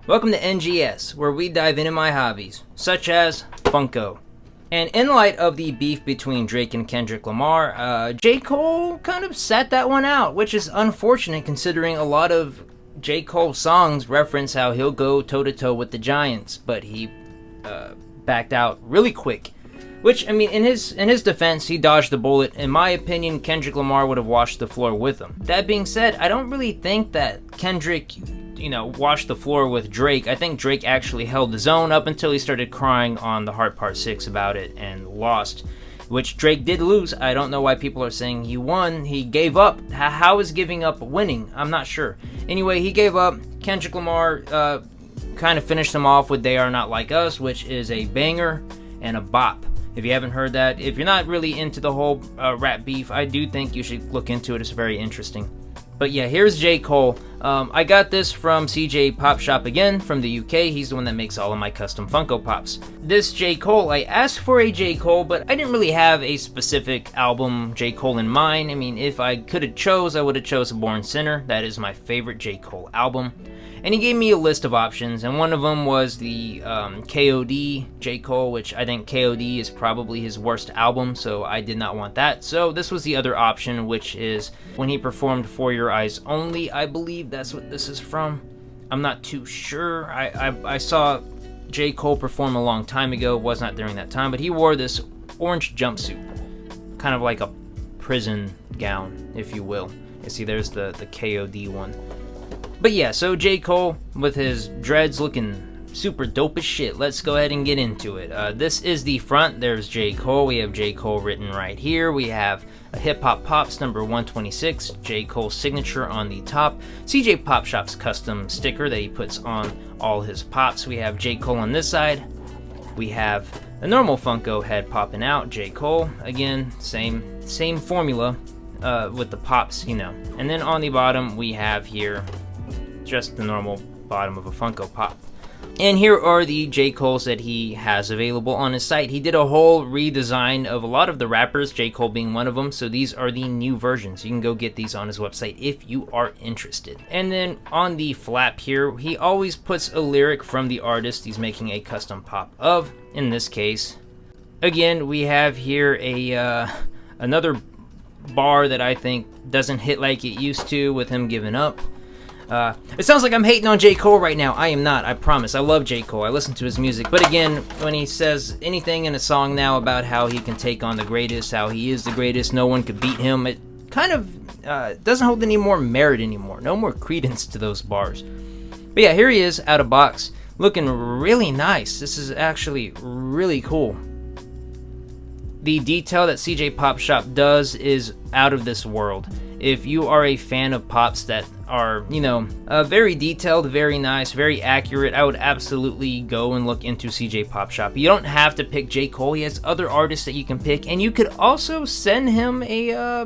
Welcome to NGS, where we dive into my hobbies, such as Funko. And in light of the beef between Drake and Kendrick Lamar, J. Cole kind of sat that one out, which is unfortunate considering a lot of J. Cole's songs reference how he'll go toe-to-toe with the Giants, but he backed out really quick. Which, I mean, in his defense, he dodged the bullet. In my opinion, Kendrick Lamar would have washed the floor with him. That being said, I don't really think that Kendrick, washed the floor with Drake. I think Drake actually held his own up until he started crying on The Heart Part 6 about it and lost, which Drake did lose. I don't know why people are saying he won. He gave up. How is giving up winning? I'm not sure. Anyway, he gave up. Kendrick Lamar kind of finished him off with They Are Not Like Us, which is a banger and a bop. If you haven't heard that, if you're not really into the whole rap beef, I do think you should look into it. It's very interesting. But yeah, here's J. Cole. I got this from CJPopShop again, from the UK. He's the one that makes all of my custom Funko Pops. This J. Cole, I asked for a J. Cole, but I didn't really have a specific album J. Cole in mind. I mean, if I could have chose, I would have chose Born Sinner. That is my favorite J. Cole album. And he gave me a list of options, and one of them was the KOD J. Cole, which I think KOD is probably his worst album, so I did not want that. So this was the other option, which is when he performed For Your Eyes Only. I believe that's what this is from. I'm not too sure. I saw J. Cole perform a long time ago. It was not during that time, but he wore this orange jumpsuit, kind of like a prison gown, if you will. You see, there's the KOD one. But yeah, so J. Cole with his dreads looking super dope as shit. Let's go ahead and get into it. This is the front. There's J. Cole. We have J. Cole written right here. We have a Hip Hop Pops number 126. J. Cole's signature on the top. CJPopShop's custom sticker that he puts on all his pops. We have J. Cole on this side. We have the normal Funko head popping out. J. Cole. Again, same formula with the pops, And then on the bottom, we have here just the normal bottom of a Funko Pop. And here are the J. Coles that he has available on his site. He did a whole redesign of a lot of the rappers, J. Cole being one of them, so these are the new versions. You can go get these on his website if you are interested. And then on the flap here, he always puts a lyric from the artist he's making a custom pop of. In this case, again, we have here a another bar that I think doesn't hit like it used to with him giving up. It sounds like I'm hating on J. Cole right now. I am not, I promise. I love J. Cole. I listen to his music. But again, when he says anything in a song now about how he can take on the greatest, how he is the greatest, no one could beat him, it kind of doesn't hold any more merit anymore. No more credence to those bars. But yeah, here he is out of box, looking really nice. This is actually really cool. The detail that CJPopShop does is out of this world. If you are a fan of pops that are, very detailed, very nice, very accurate, I would absolutely go and look into CJPopShop. You don't have to pick J. Cole. He has other artists that you can pick, and you could also send him a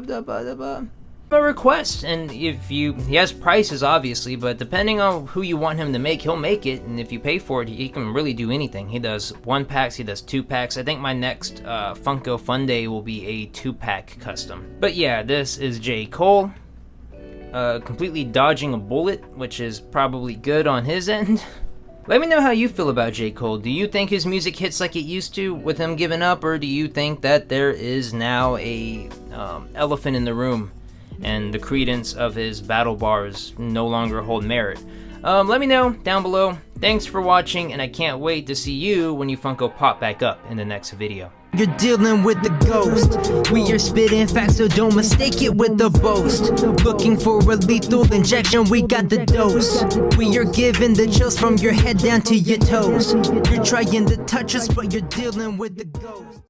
request. And he has prices, obviously, but depending on who you want him to make, he'll make it. And if you pay for it, he can really do anything. He does 1-packs, he does 2-packs. I think my next Funko Fun Day will be a 2-pack custom. But yeah, this is J. Cole. Completely dodging a bullet, which is probably good on his end. Let me know how you feel about J. Cole. Do you think his music hits like it used to with him giving up, or do you think that there is now a elephant in the room and the credence of his battle bars no longer hold merit? Let me know down below. Thanks for watching, and I can't wait to see you when you Funko Pop back up in the next video. You're dealing with the ghost. We are spitting facts, so don't mistake it with the boast. Looking for a lethal injection, we got the dose. We are giving the chills from your head down to your toes. You're trying to touch us, but you're dealing with the ghost.